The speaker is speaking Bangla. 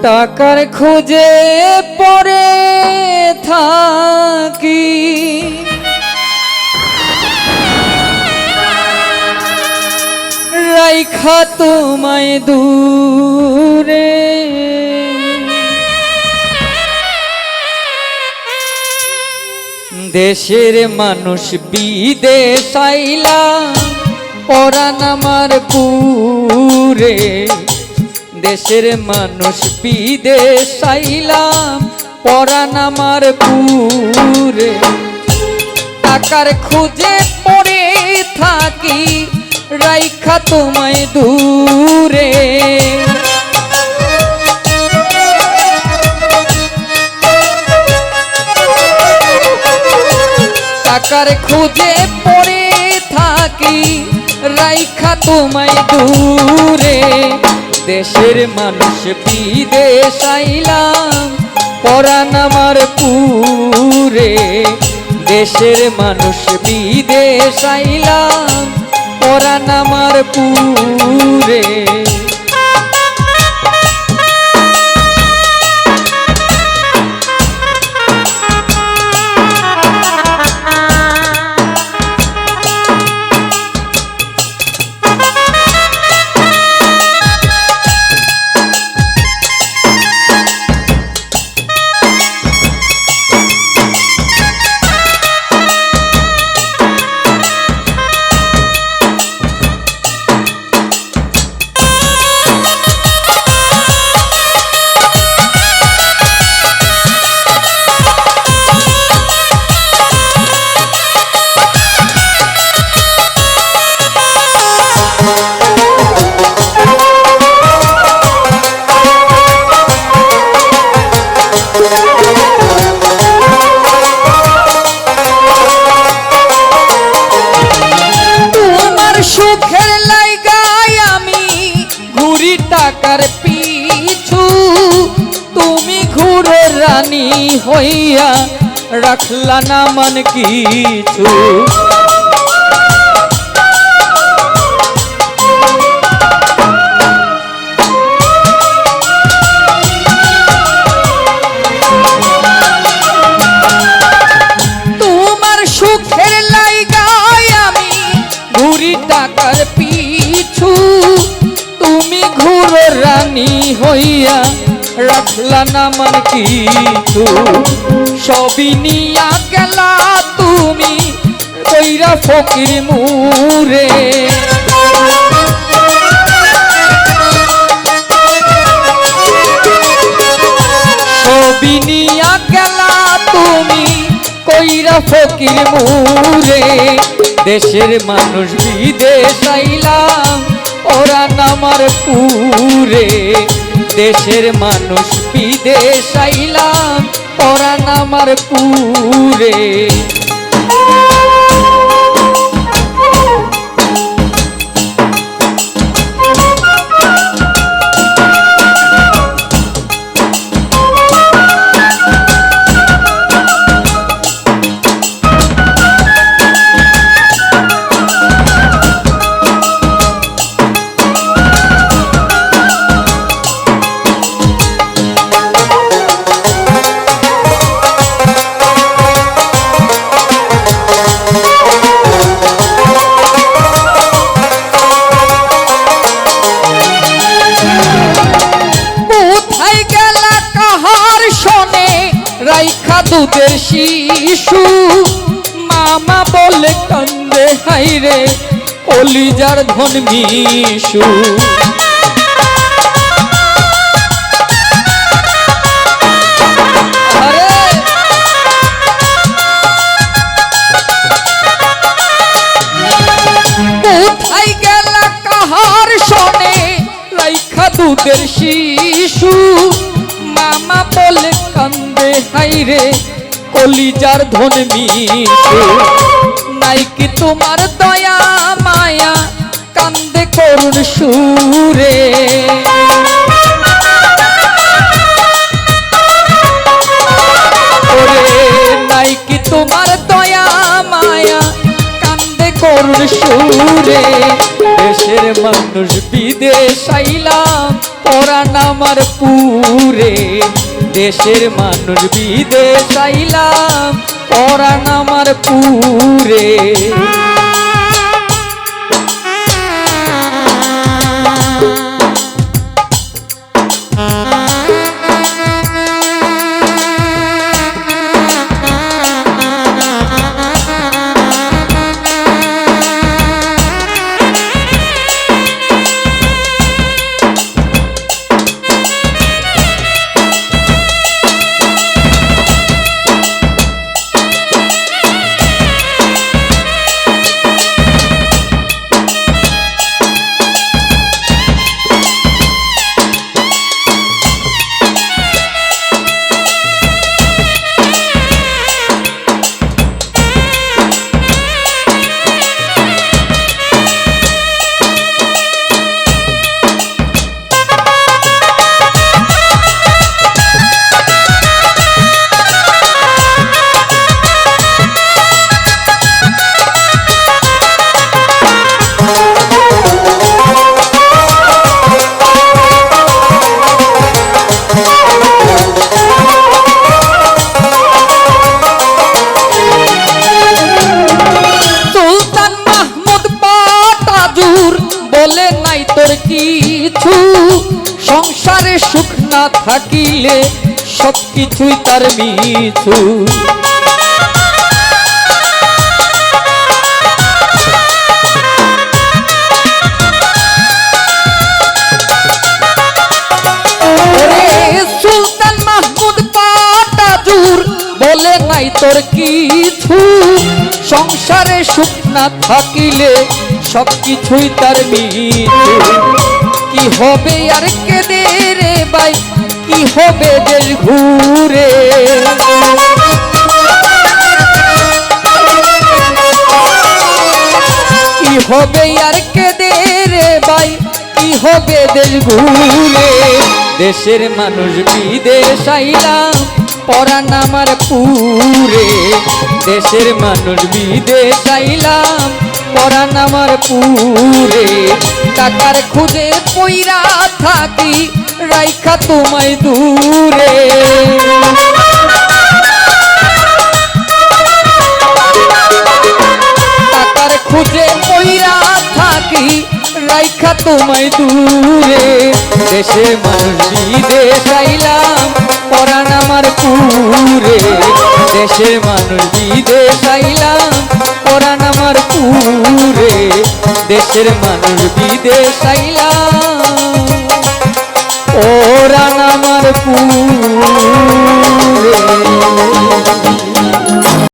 টাকার খোঁজে পড়ে থাকি, রাইখা তোমায় দূরে। দেশের মানুষ বিদেশ আইলা, পরাণ আমার পুরে। দেশের মানুষ বিদেশ আইলাম, পরাণ আমার পুরে। টাকার খোঁজে পড়ে থাকি, রাইখা তোমায় দূরে। টাকার খোঁজে পড়ে থাকি, রাইখা তোমায় দূরে। দেশের মানুষ বিদেশ আইলাম, পরাণ আমার পুরে। দেশের মানুষ বিদেশ আইলাম, পরাণ আমার পুরে। টাকার পিছু তুমি ঘুরে রানী হইয়া, রাখলা না মান কিছু। তোমার সুখের লাইগায় আমি ঘুরি টাকার পিছু, তুমি ঘুরে রানী হইয়া, রাখলা না মান কিছু। সবই নিয়া গেলা তুমি কইরা ফকির মুরে। সবই নিয়া গেলা তুমি কইরা ফকির মুরে। দেশের মানুষ বিদেশ আইলাম, পরাণ আমার পুরে। দেশের মানুষ বিদেশ আইলাম, পরাণ আমার পুরে। রাইখা দুধের শিশু, মামা বলে কান্দে হাইরে, কলিজার ধন মিশু। কোথায় গেলা কাহার শোনে, রাইখা দুধের শিশু, মামা বলে কান্দে হাইরে, কলিজার ধন মিশু। নাই কি তোমার দয়া মায়া, কান্দে করুণ সুরে। নাই কি তোমার দয়া মায়া, কান্দে করুণ সুরে। দেশের মানুষ বিদেশ আইলাম, পরাণ আমার পুরে, দেশের মানুষ বিদেশ আইলাম পরাণ আমার পুরে। বলে নাই তোর কিছু, সংসারে সুখ না থাকিলে সব কিছুই তার মিছু। সুলতান মাহমুদ পাটাজুর বলে নাই তোর কিছু, সংসারে সুখ না থাকিলে সব কিছুই তার মিছু। কি হবে আর কেঁদে রে ভাই, কি হবে দেশ ঘুরে, কি হবে আর কেঁদে রে ভাই, কি হবে দেশ ঘুরে। দেশের মানুষ বিদেশ আইলাম পরাণ আমার পুরে, দেশের মানুষ বিদেশ আইলাম পরাণ আমার পুরে। টাকার খুঁজে পইরা থাকি রাইখা তোমায় দূরে, টাকার খুঁজে পইরা থাকি রাইখা তোমায় দূরে। দেশের মানুষ বিদেশ আইলাম পরাণ আমার পুরে, দেশের মানুষ বিদেশ আইলাম পরাণ আমার পুরে, দেশের মানুষ বিদেশ আইলাম পরাণ আমার পুরে।